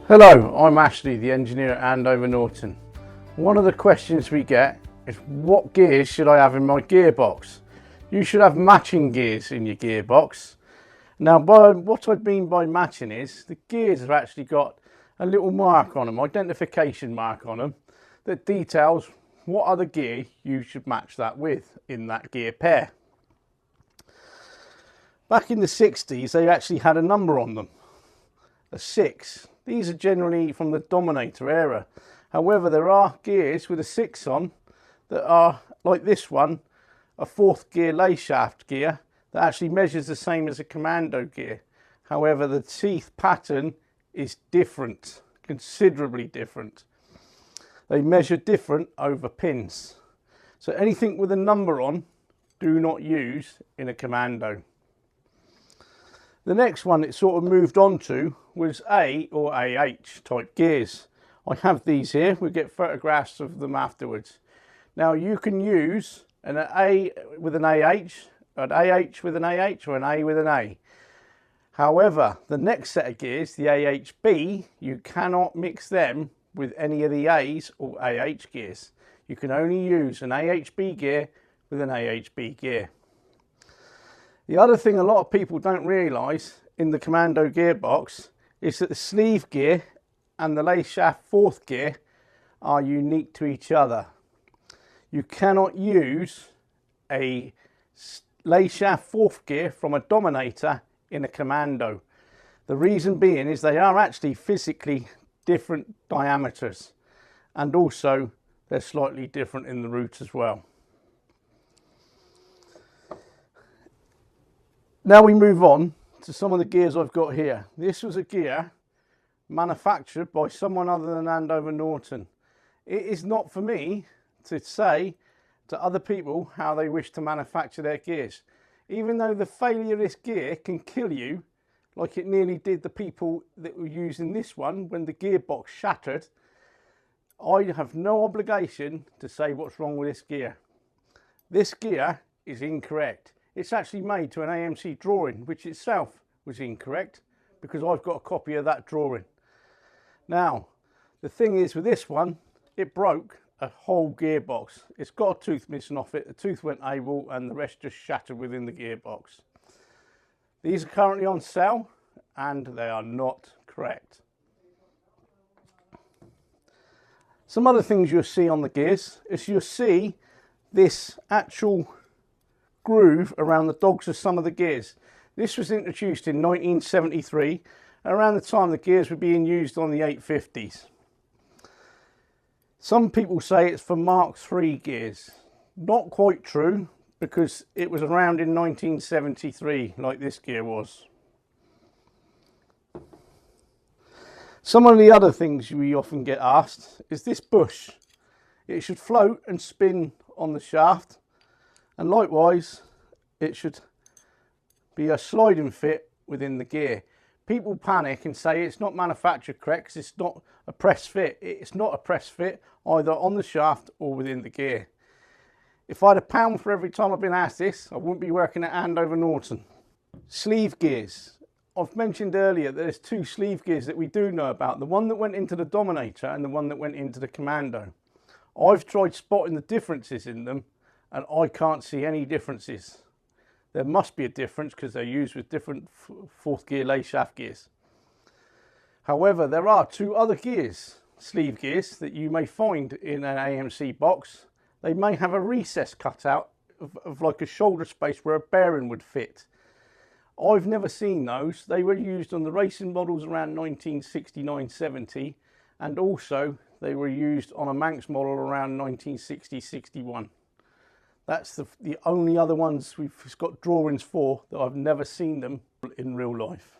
Hello, I'm Ashley, the engineer at Andover Norton. One of the questions we get is what gears should I have in my gearbox? You should have matching gears in your gearbox. Now, what I mean by matching is the gears have actually got a little mark on them, identification mark on them, that details what other gear you should match that with in that gear pair. Back in the 60s, they actually had a number on them, a 6. These are generally from the Dominator era. However, there are gears with a 6 on that are like this one, a 4th gear lay shaft gear that actually measures the same as a Commando gear. However, the teeth pattern is different, considerably different. They measure different over pins. So anything with a number on, do not use in a Commando. The next one it sort of moved on to was A or AH type gears. I have these here, we'll get photographs of them afterwards. Now you can use an A with an AH with an AH, or an A with an A. However, the next set of gears, the AHB, you cannot mix them with any of the A's or AH gears. You can only use an AHB gear with an AHB gear. The other thing a lot of people don't realise in the Commando gearbox is that the sleeve gear and the lay shaft 4th gear are unique to each other. You cannot use a lay shaft 4th gear from a Dominator in a Commando. The reason being is they are actually physically different diameters, and also they're slightly different in the root as well. Now we move on to some of the gears I've got here. This was a gear manufactured by someone other than Andover Norton. It is not for me to say to other people how they wish to manufacture their gears. Even though the failure of this gear can kill you, like it nearly did the people that were using this one when the gearbox shattered, I have no obligation to say what's wrong with this gear. This gear is incorrect. It's actually made to an AMC drawing, which itself was incorrect because I've got a copy of that drawing. Now, the thing is with this one, it broke a whole gearbox. It's got a tooth missing off it, the tooth went AWOL and the rest just shattered within the gearbox. These are currently on sale and they are not correct. Some other things you'll see on the gears is you'll see this actual groove around the dogs of some of the gears. This was introduced in 1973, around the time the gears were being used on the 850s. Some people say it's for Mark III gears. Not quite true, because it was around in 1973 like this gear was. Some of the other things we often get asked is this bush. It should float and spin on the shaft, and likewise it should be a sliding fit within the gear. People panic and say it's not manufactured correct because it's not a press fit. It's not a press fit either on the shaft or within the gear. If I had £1 for every time I've been asked this, I wouldn't be working at Andover Norton. Sleeve gears. I've mentioned earlier that there's 2 sleeve gears that we do know about. The one that went into the Dominator and the one that went into the Commando. I've tried spotting the differences in them and I can't see any differences. There must be a difference because they're used with different 4th gear lay shaft gears. However, there are 2 other gears, sleeve gears, that you may find in an AMC box. They may have a recess cut out of like a shoulder space where a bearing would fit. I've never seen those. They were used on the racing models around 1969-70, and also they were used on a Manx model around 1960-61. That's the only other ones we've got drawings for that I've never seen them in real life.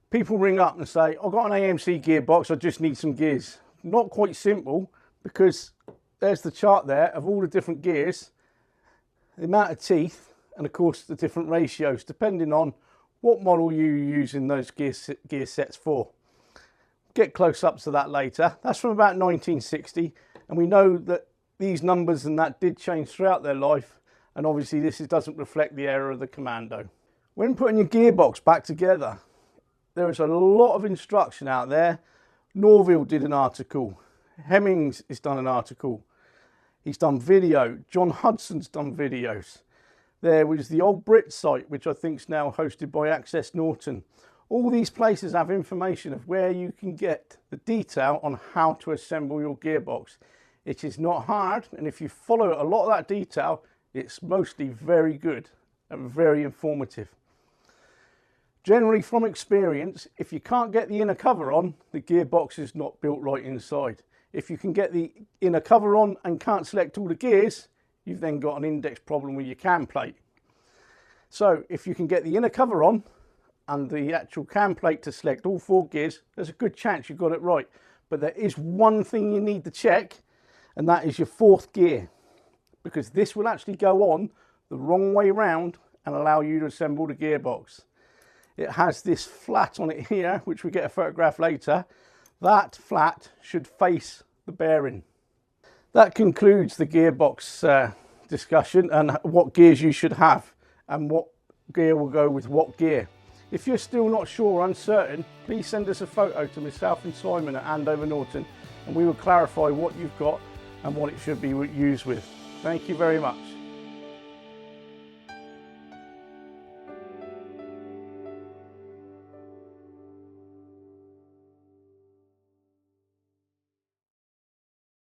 People ring up and say, I've got an AMC gearbox, I just need some gears. Not quite simple, because there's the chart there of all the different gears, the amount of teeth, and of course the different ratios, depending on what model you're using those gear sets for. Get close-ups to that later. That's from about 1960, and we know that these numbers and that did change throughout their life, and obviously this doesn't reflect the era of the Commando. When putting your gearbox back together, there is a lot of instruction out there. Norville did an article. Hemmings has done an article. He's done video. John Hudson's done videos. There was the Old Brit site, which I think is now hosted by Access Norton. All these places have information of where you can get the detail on how to assemble your gearbox. It is not hard, and if you follow a lot of that detail, it's mostly very good and very informative. Generally, from experience, if you can't get the inner cover on, the gearbox is not built right inside. If you can get the inner cover on and can't select all the gears, you've then got an index problem with your cam plate. So if you can get the inner cover on and the actual cam plate to select all 4 gears, there's a good chance you've got it right. But there is one thing you need to check, and that is your 4th gear, because this will actually go on the wrong way round and allow you to assemble the gearbox. It has this flat on it here, which we get a photograph later. That flat should face the bearing. That concludes the gearbox discussion and what gears you should have and what gear will go with what gear. If you're still not sure or uncertain, please send us a photo to myself and Simon at Andover Norton, and we will clarify what you've got and what it should be used with. Thank you very much.